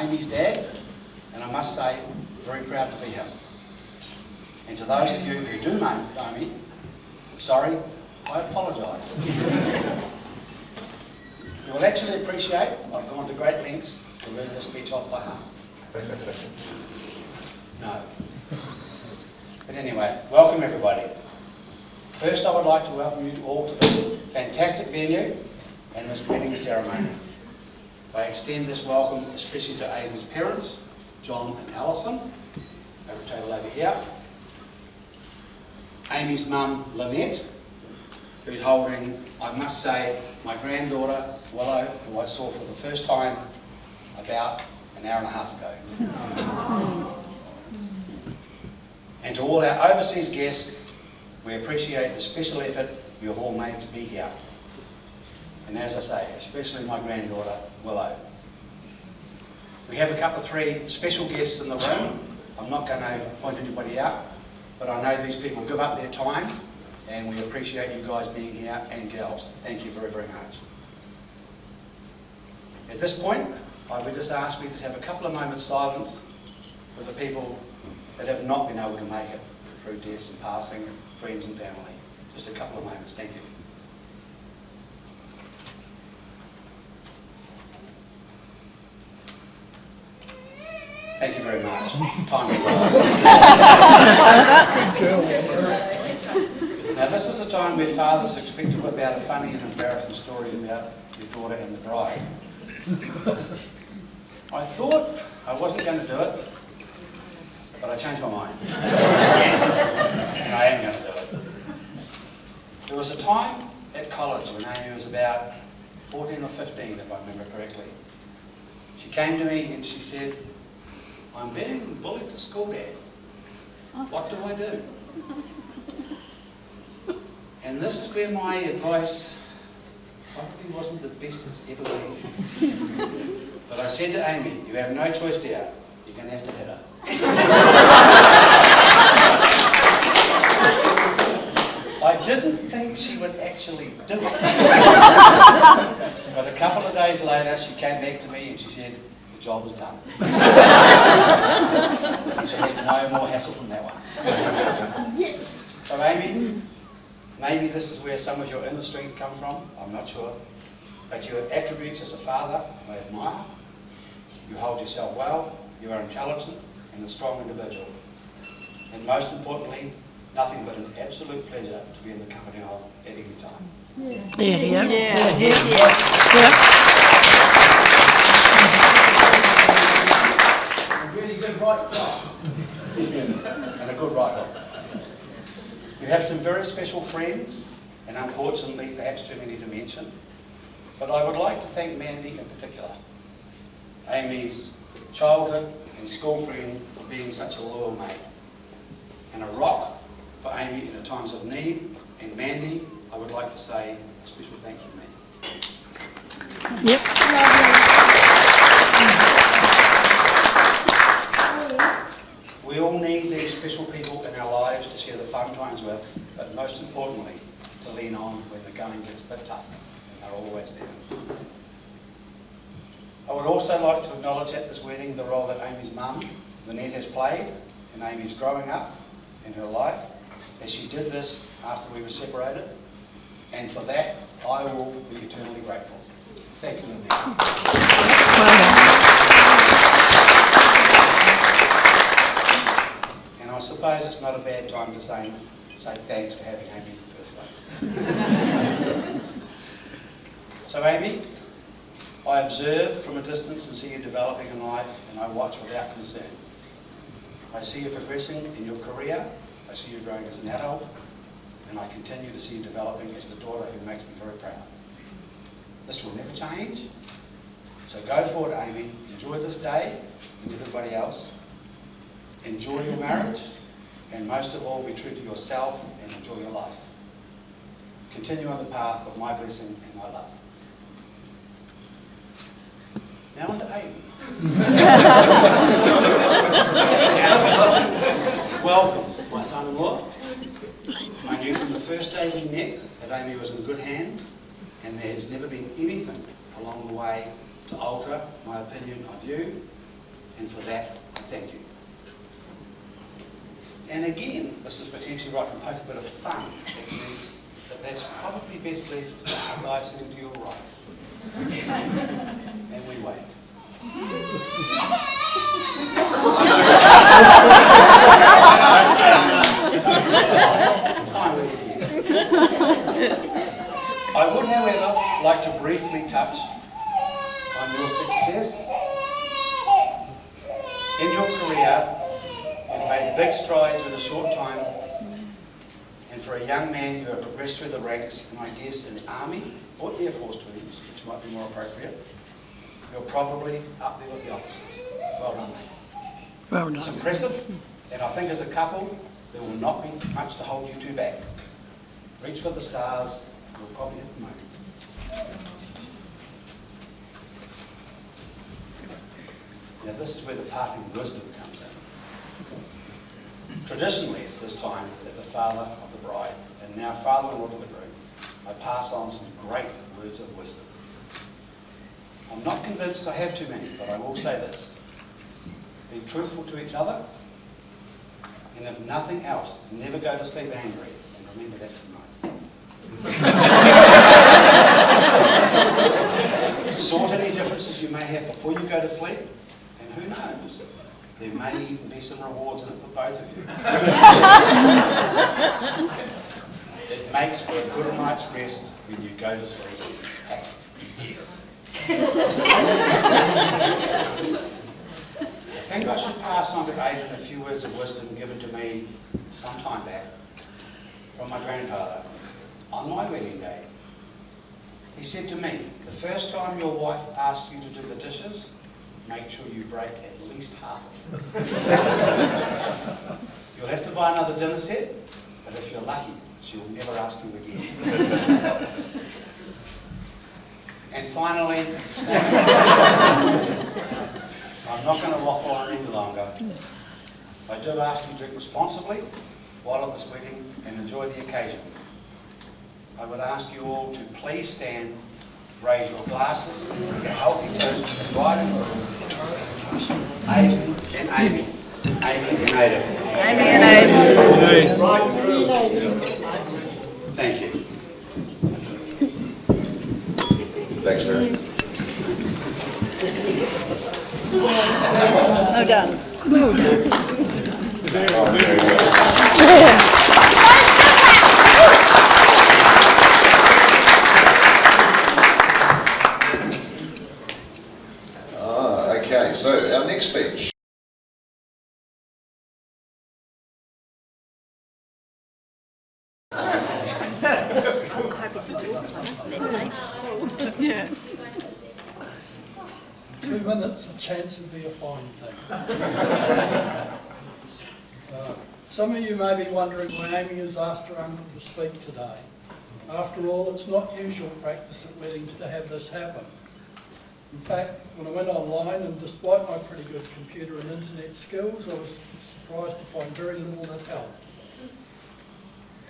Amy's dad, and I must say, very proud to be him. And to those of you who do know me, sorry, I apologise. You will actually appreciate I've gone to great lengths to learn this speech off by heart. No. But anyway, welcome everybody. First, I would like to welcome you all to this fantastic venue and this wedding ceremony. I extend this welcome especially to Amy's parents, John and Alison, over the table over here. Amy's mum, Lynette, who's holding, I must say, my granddaughter, Willow, who I saw for the first time about an hour and a half ago. And to all our overseas guests, we appreciate the special effort you have all made to be here. And as I say, especially my granddaughter, Willow. We have three special guests in the room. I'm not going to point anybody out, but I know these people give up their time, and we appreciate you guys being here, and girls. Thank you very, very much. At this point, I would just ask you to have a couple of moments silence with the people that have not been able to make it through deaths and passing, friends and family. Just a couple of moments. Thank you. Thank you very much. Time to Now this is a time where fathers expect to whip out a funny and embarrassing story about their daughter and the bride. I thought I wasn't going to do it, but I changed my mind. And I am going to do it. There was a time at college when Amy was about 14 or 15, if I remember correctly. She came to me and she said, "I'm being bullied to school, Dad. What do I do?" And this is where my advice probably wasn't the best it's ever been. But I said to Amy, "You have no choice, dear. You're going to have to hit her." I didn't think she would actually do it. But a couple of days later, she came back to me and she said, "The job is done." So there's no more hassle from that one. Yes. So Amy, maybe this is where some of your inner strength comes from, I'm not sure. But your attributes as a father, I admire. You hold yourself well, you are intelligent and a strong individual. And most importantly, nothing but an absolute pleasure to be in the company of at any time. A really good right cross. And a good right hook. You have some very special friends, and unfortunately, perhaps too many to mention. But I would like to thank Mandy in particular, Amy's childhood and school friend, for being such a loyal mate, and a rock for Amy in her times of need. And Mandy, I would like to say a special thanks from me. Yep. We all need these special people in our lives to share the fun times with, but most importantly, to lean on when the going gets a bit tough, and they're always there. I would also like to acknowledge at this wedding the role that Amy's mum, Lynette, has played in Amy's growing up in her life, as she did this after we were separated, and for that I will be eternally grateful. Thank you, Lynette. And I suppose it's not a bad time to say thanks for having Amy in the first place. So Amy, I observe from a distance and see you developing in life, and I watch without concern. I see you progressing in your career, I see you growing as an adult, and I continue to see you developing as the daughter who makes me very proud. This will never change, so go forward, Amy. Enjoy this day and everybody else. Enjoy your marriage, and most of all, be true to yourself and enjoy your life. Continue on the path of my blessing and my love. Now on to Aiden. Welcome, my son-in-law. I knew from the first day we met that Amy was in good hands, and there has never been anything along the way to alter my opinion of you and for that, I thank you. And again, this is potentially right and poke a bit of fun at me, but that's probably best left to the guy sitting to your right. And we wait. Time really is. I would, however, like to briefly touch on your success in your career. You've made big strides in a short time, and for a young man you have progressed through the ranks, and I guess in Army or Air Force terms, which might be more appropriate, you're probably up there with the officers. Well done, mate. Well done. It's impressive, and I think as a couple there will not be much to hold you two back. Reach for the stars, you'll probably hit the moon. Now this is where the parting wisdom comes in. Traditionally it's this time that the father of the bride, and now father-in-law to the groom, I pass on some great words of wisdom. I'm not convinced I have too many, but I will say this. Be truthful to each other, and if nothing else, never go to sleep angry, and remember that tonight. Sort any differences you may have before you go to sleep, and who knows, there may even be some rewards in it for both of you. It makes for a good night's rest when you go to sleep happy. Yes. I think I should pass on to Aidan a few words of wisdom given to me some time back from my grandfather on my wedding day. He said to me, the first time your wife asks you to do the dishes, make sure you break at least half of them. You'll have to buy another dinner set, but if you're lucky, she'll never ask you again. And finally, I'm not going to waffle on any longer. I do ask you to drink responsibly while at this wedding and enjoy the occasion. I would ask you all to please stand, raise your glasses and drink a healthy toast to the bride and groom, Aidan and Amy. Amy and Aidan. Amy and Aidan. Thank you. Thanks, Mary. Well done. Well done. Oh, very well. Okay, so our next speech. Yeah. 2 minutes, a chance would be a fine thing. Some of you may be wondering why Amy has asked her uncle to speak today. After all, it's not usual practice at weddings to have this happen. In fact, when I went online, and despite my pretty good computer and internet skills, I was surprised to find very little that helped.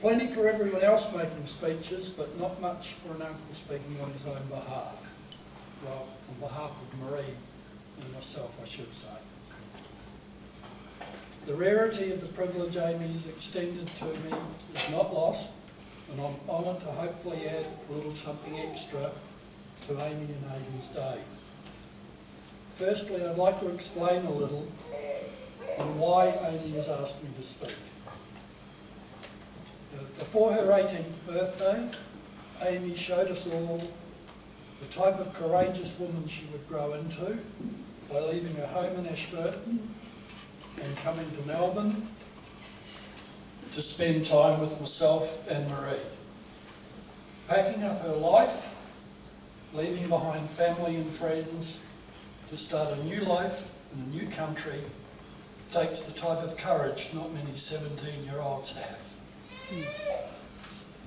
Plenty for everyone else making speeches, but not much for an uncle speaking on his own behalf. Well, on behalf of Marie and myself, I should say. The rarity of the privilege Amy has extended to me is not lost, and I'm honoured to hopefully add a little something extra to Amy and Aidan's day. Firstly, I'd like to explain a little on why Amy has asked me to speak. Before her 18th birthday, Amy showed us all the type of courageous woman she would grow into by leaving her home in Ashburton and coming to Melbourne to spend time with myself and Marie. Packing up her life, leaving behind family and friends to start a new life in a new country takes the type of courage not many 17-year-olds have.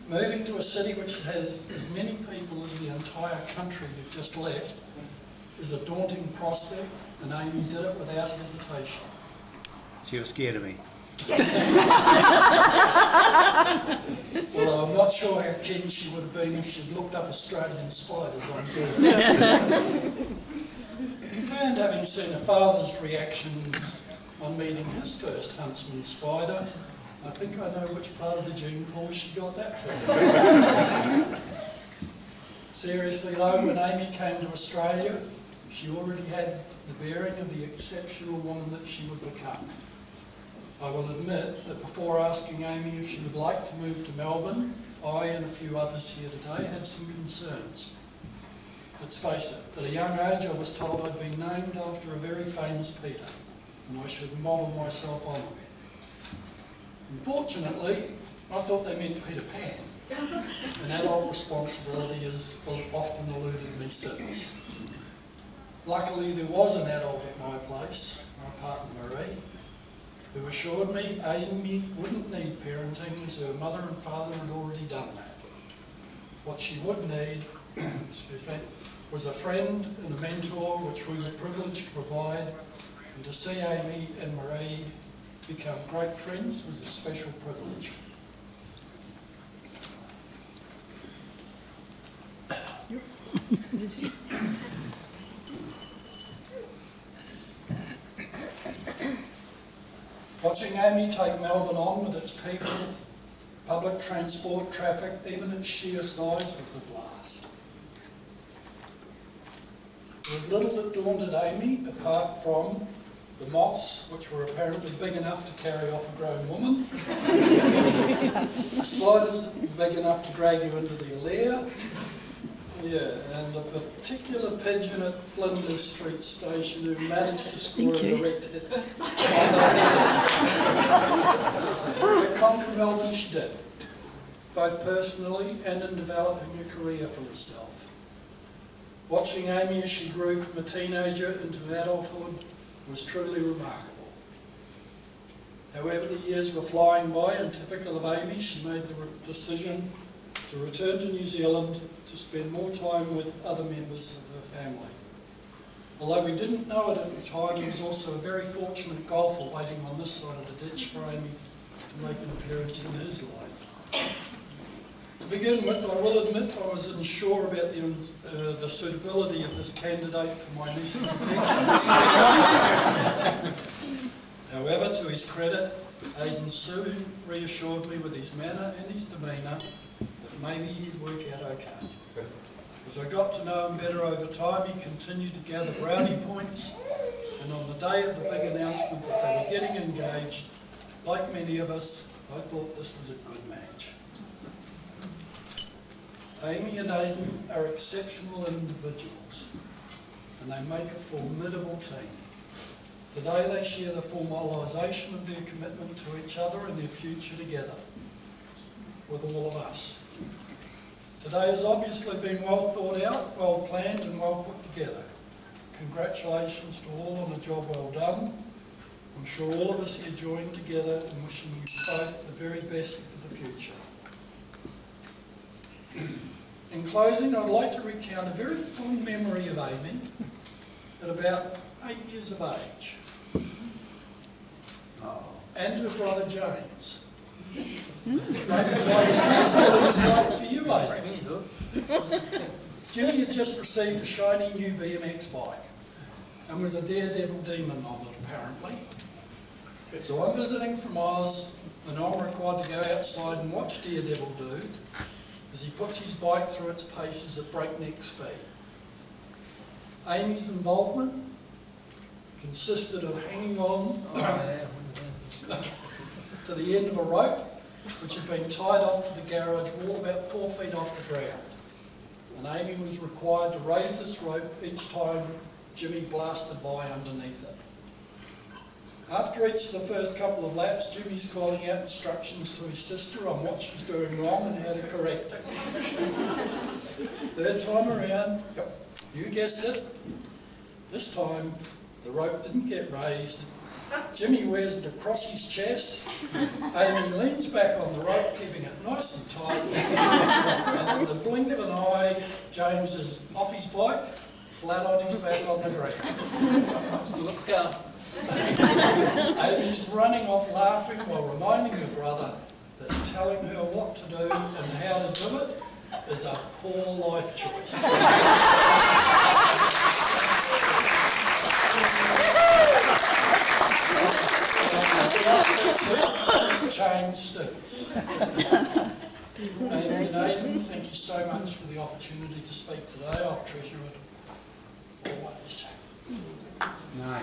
Moving to a city which has as many people as the entire country you've just left is a daunting prospect, and Amy did it without hesitation. She was scared of me. Although I'm not sure how keen she would have been if she'd looked up Australian spiders on Google. And having seen a father's reactions on meeting his first huntsman spider, I think I know which part of the gene pool she got that from. Seriously though, when Amy came to Australia, she already had the bearing of the exceptional woman that she would become. I will admit that before asking Amy if she would like to move to Melbourne, I and a few others here today had some concerns. Let's face it, at a young age I was told I'd been named after a very famous Peter, and I should model myself on him. Unfortunately, I thought they meant Peter Pan, and adult responsibility has often eluded me since. Luckily, there was an adult at my place, my partner Marie, who assured me Amy wouldn't need parenting as her mother and father had already done that. What she would need, excuse me, was a friend and a mentor which we were privileged to provide, and to see Amy and Marie become great friends was a special privilege. Watching Amy take Melbourne on with its people, public transport, traffic, even its sheer size was a blast. There was little that daunted Amy apart from the moths, which were apparently big enough to carry off a grown woman, spiders that were big enough to drag you into the lair, and a particular pigeon at Flinders Street Station who managed to score a direct hit. But conquer Melbourne she did, both personally and in developing a career for herself. Watching Amy as she grew from a teenager into adulthood was truly remarkable. However, the years were flying by, and typical of Amy, she made the decision to return to New Zealand to spend more time with other members of her family. Although we didn't know it at the time, he was also a very fortunate golfer waiting on this side of the ditch for Amy to make an appearance in his life. To begin with, I will admit I was unsure about the suitability of this candidate for my niece's affections. However, to his credit, Aidan soon reassured me with his manner and his demeanour that maybe he'd work out okay. As I got to know him better over time, he continued to gather brownie points, and on the day of the big announcement that they were getting engaged, like many of us, I thought this was a good match. Amy and Aidan are exceptional individuals, and they make a formidable team. Today they share the formalisation of their commitment to each other and their future together, with all of us. Today has obviously been well thought out, well planned and well put together. Congratulations to all on a job well done. I'm sure all of us here join together in wishing you both the very best for the future. In closing, I'd like to recount a very fond memory of Amy at about 8 years of age. And her brother James. Maybe like a similar sight for you, Amy. Jimmy had just received a shiny new BMX bike and was a daredevil demon on it, apparently. So I'm visiting from Oz, and I'm required to go outside and watch Daredevil do as he puts his bike through its paces at breakneck speed. Amy's involvement consisted of hanging on to the end of a rope which had been tied off to the garage wall about 4 feet off the ground. And Amy was required to raise this rope each time Jimmy blasted by underneath it. After each of the first couple of laps, Jimmy's calling out instructions to his sister on what she's doing wrong and how to correct it. Third time around, you guessed it, this time the rope didn't get raised. Jimmy wears it across his chest. Amy leans back on the rope, keeping it nice and tight. And in the blink of an eye, James is off his bike, flat on his back on the ground. Still got scar. Amy's running off laughing while reminding her brother that telling her what to do and how to do it is a poor life choice. changed since. Amy and Aidan, thank you so much for the opportunity to speak today. I'll treasure it always. No.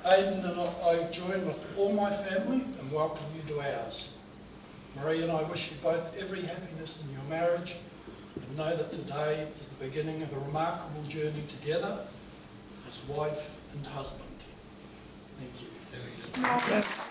Aidan and I join with all my family and welcome you to ours. Marie and I wish you both every happiness in your marriage and know that today is the beginning of a remarkable journey together as wife and husband. Thank you. Yeah.